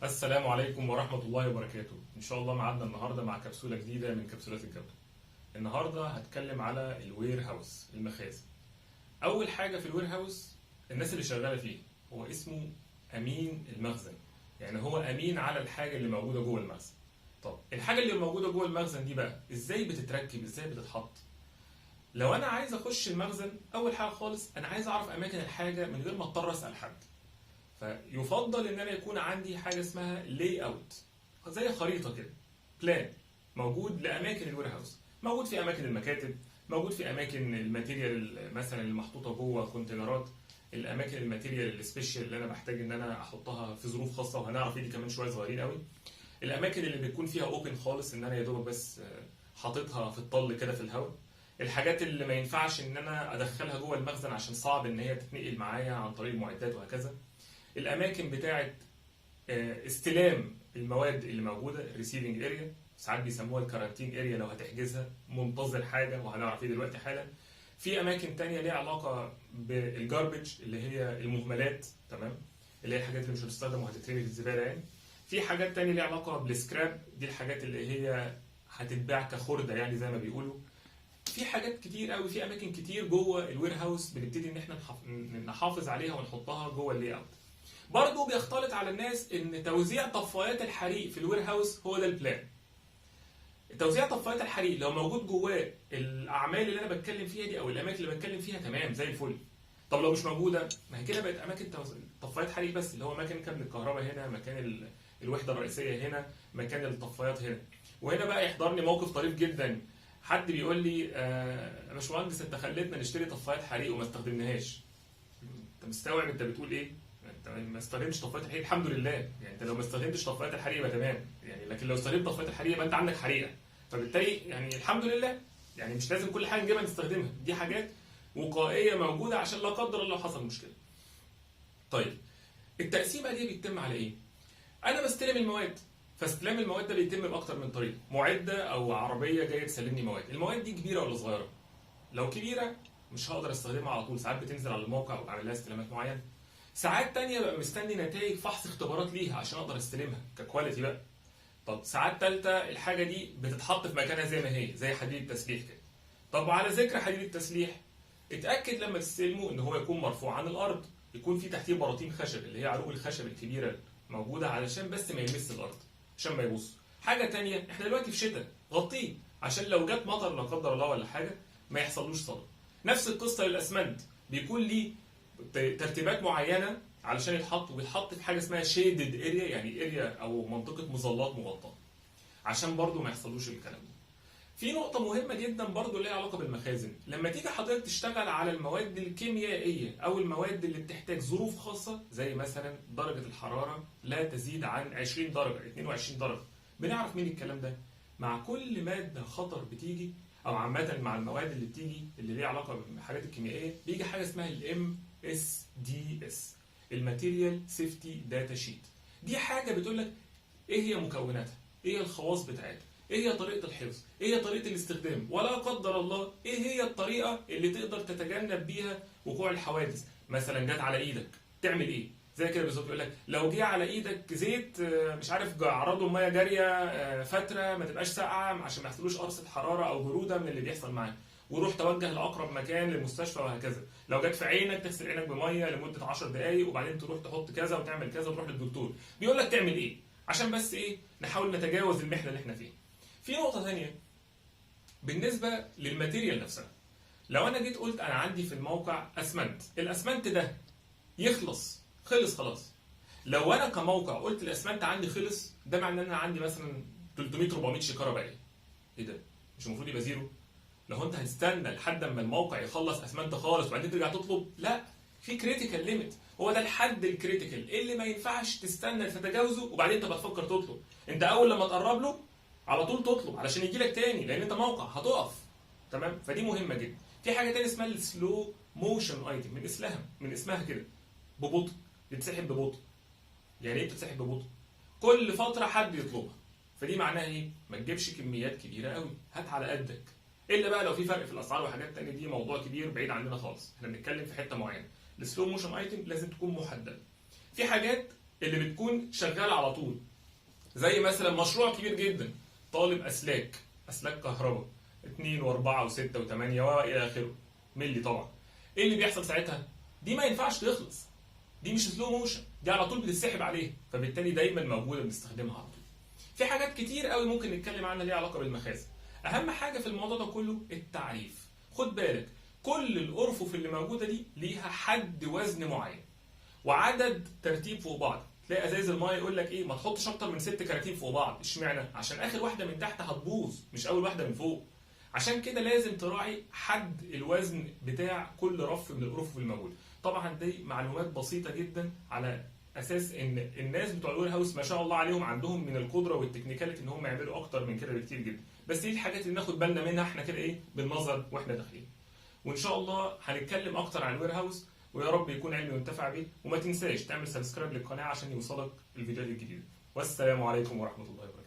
السلام عليكم ورحمة الله وبركاته. إن شاء الله معادنا النهاردة مع كبسولة جديدة من كبسولات الجودة. النهاردة هتكلم على الوير هاوس، المخازن. أول حاجة في الوير هاوس الناس اللي شغالة فيه هو اسمه أمين المخزن، يعني هو أمين على الحاجة اللي موجودة جوه المخزن. طب الحاجة اللي موجودة جوه المخزن دي بقى إزاي بتتركب، إزاي بتتحط؟ لو أنا عايز أخش المخزن، أول حاجة خالص أنا عايز أعرف أماكن الحاجة من غير ما أضطر أسأل حد. فيفضل ان انا يكون عندي حاجه اسمها لاي اوت، زي خريطه كده، بلان موجود لاماكن الوير هاوس، موجود في اماكن المكاتب، موجود في اماكن الماتيريال مثلا اللي محطوطه جوه كونتينرات، الاماكن الماتيريال السبيشال اللي انا بحتاج ان انا احطها في ظروف خاصه، وهنعرف ايه دي كمان شويه صغيرين قوي. الاماكن اللي بتكون فيها اوبن خالص، ان انا يا دوبك بس حاططها في الطل كده في الهواء. الحاجات اللي ما ينفعش ان انا ادخلها جوه المخزن عشان صعب ان هي تتنقل معايا عن طريق المعدات وهكذا. الاماكن بتاعه استلام المواد اللي موجوده، ريسيفنج اريا، ساعات بيسموها الكارانتين اريا لو هتحجزها، منتظر حاجه وهنعرف ايه دلوقتي حالا. في اماكن تانية ليها علاقه بالجاربج اللي هي المهملات، تمام، اللي هي الحاجات اللي مش هتستخدم وهتترمي في الزباله يعني. في حاجات تانية ليها علاقه بالسكراب، دي الحاجات اللي هي هتتباع كخرده يعني زي ما بيقولوا. في حاجات كتير قوي، في اماكن كتير جوه الوير هاوس بنبتدي ان احنا نحافظ عليها ونحطها جوه اللاي اوت. برضه بيختلط على الناس ان توزيع طفايات الحريق في الوير هاوس هو ده البلان. توزيع طفايات الحريق لو موجود جواه الاعمال اللي انا بتكلم فيها دي او الاماكن اللي بتكلم فيها، تمام زي الفل. طب لو مش موجوده، ما هي كده بقت اماكن طفايات حريق بس، اللي هو مكان كابل الكهرباء هنا، مكان الوحده الرئيسيه هنا، مكان الطفايات هنا. وهنا بقى يحضرني موقف طريف جدا. حد بيقول لي يا باشمهندس انت خليتنا نشتري طفايات حريق وما استخدمناهاش. انت مستوعب انت بتقول ايه؟ انت ما استخدمتش طفايات الحريق، الحمد لله. يعني انت لو ما استخدمتش طفايات الحريق يبقى تمام يعني، لكن لو استخدمت طفايات الحريق يبقى انت عندك حريقه. فبالتالي يعني الحمد لله، يعني مش لازم كل حاجه نجيبها نستخدمها، دي حاجات وقائيه موجوده عشان لا قدر الله حصل مشكله. طيب التقسيمه دي بيتم على ايه؟ انا بستلم المواد، فاستلام المواد ده بيتم باكتر من طريقه، معده او عربيه جايه تسلمني مواد. المواد دي كبيره ولا صغيره؟ لو كبيره مش هقدر استخدمها على طول، ساعات بتنزل على الموقع وبعمل لها استلامات معينه. ساعات تانية ببقى مستني نتائج فحص اختبارات ليها عشان اقدر استلمها ككواليتي بقى. طب ساعات تالتة الحاجة دي بتتحط في مكانها زي ما هي، زي حديد التسليح كده. طب وعلى ذكر حديد التسليح، اتأكد لما تستلمه ان هو يكون مرفوع عن الارض، يكون في تحتيه براطين خشب اللي هي عروق الخشب الكبيرة موجودة علشان بس ما يلمس الارض، عشان ما يبص. حاجة تانية، احنا دلوقتي في شتاء، غطيه عشان لو جت مطر لا قدر الله ولا حاجة ما يحصلوش صدى. نفس القصة للاسمنت، بيكون ليه ترتيبات معينة علشان يتحط، وبيتحط في حاجه اسمها شيدد اريا، يعني اريا او منطقه مظلات مغطاه، عشان برضو ما يحصلوش الكلام ده. في نقطة مهمة جدا برضو ليها علاقة بالمخازن، لما تيجي حضرتك تشتغل على المواد الكيميائية أو المواد اللي بتحتاج ظروف خاصة، زي مثلا درجة الحرارة لا تزيد عن 20 درجة، 22 درجة. بنعرف مين الكلام ده؟ مع كل مادة خطر بتيجي، أو عامة مع المواد اللي بتيجي اللي ليها علاقة بالحاجات الكيميائية، بيجي حاجة اسمها الام اس دي اس، الماتيريال سيفتي داتا شيت. دي حاجة بتقول لك ايه هي مكوناتها، ايه هي الخواص بتاعتها، ايه هي طريقه الحفظ، ايه هي طريقه الاستخدام، ولا قدر الله ايه هي الطريقه اللي تقدر تتجنب بيها وقوع الحوادث. مثلا جت على ايدك تعمل ايه؟ زي كده بالظبط، يقول لك لو جه على ايدك زيت مش عارف عرضه ميه جاريه فتره ما تبقاش ساقعه عشان ما يحصلوش قرصه حراره او بروده من اللي بيحصل معاك، وروح توجه لاقرب مكان للمستشفى وهكذا. لو جت في عينك تغسل عينك بميه لمده 10 دقائق وبعدين تروح تحط كذا وتعمل كذا وتروح للدكتور. بيقول لك تعمل ايه عشان بس ايه، نحاول نتجاوز المحنه اللي احنا فيها. في نقطه ثانيه بالنسبه للماتيريال نفسها. لو انا جيت قلت انا عندي في الموقع اسمنت، الاسمنت ده خلص خلاص. لو انا كموقع قلت الاسمنت عندي خلص، ده معناه ان انا عندي مثلا 300 400 شكاره باقيه. ايه ده؟ مش المفروض يبقى زيرو؟ لو انت هتستنى لحد اما الموقع يخلص اسمنت خالص وبعدين ترجع تطلب، لا، في كريتيكال ليميت، هو ده الحد الكريتيكال اللي ما ينفعش تستنى تتجاوزه وبعدين تبقى تفكر تطلب. انت اول لما تقرب له على طول تطلب علشان يجي لك تاني، لان انت موقع هتقف. تمام، فدي مهمه جدا. في حاجه تانية اسمها السلو موشن ايتم، من اسمها كده، ببطء، بتتسحب ببطء. يعني ايه بتتسحب ببطء؟ كل فتره حد يطلبها. فدي معناها ايه؟ ما تجيبش كميات كبيره قوي، هات على قدك. الا بقى لو في فرق في الاسعار وحاجات تانية، دي موضوع كبير بعيد عننا خالص، احنا بنتكلم في حته معينه. السلو موشن ايتم لازم تكون محدده. في حاجات اللي بتكون شغاله على طول، زي مثلا مشروع كبير جدا طالب اسلاك كهرباء 2 و4 و6 و8 والى اخره ملي طبعا. ايه اللي بيحصل ساعتها؟ دي ما ينفعش تخلص، دي مش سلو موشن، دي على طول بتتسحب عليه، فبالتالي دايما موجوده بنستخدمها على طول. في حاجات كتير قوي ممكن نتكلم عنها ليها علاقه بالمخازن. اهم حاجه في الموضوع ده كله التعريف. خد بالك كل الارفف اللي موجوده دي ليها حد وزن معين وعدد ترتيب فوق بعض. تلاقي ازايز المايه يقول لك ايه، ما تحطش اكتر من 6 كراتين فوق بعض. اشمعنى؟ عشان اخر واحده من تحت هتبوظ مش اول واحده من فوق. عشان كده لازم تراعي حد الوزن بتاع كل رف من الارفف الموجوده. طبعا دي معلومات بسيطه جدا على اساس ان الناس بتوع الوير هاوس ما شاء الله عليهم عندهم من القدره والتكنيكاليتي ان هم يعملوا اكتر من كده بكتير جدا، بس دي الحاجات اللي ناخد بالنا منها احنا كده ايه بالنظر واحنا داخلين. وان شاء الله هنتكلم اكتر عن الوير هاوس، ويا رب يكون علمي وانتفع بيه. وما تنساش تعمل سبسكرايب للقناه عشان يوصلك الفيديوهات الجديده. والسلام عليكم ورحمه الله وبركاته.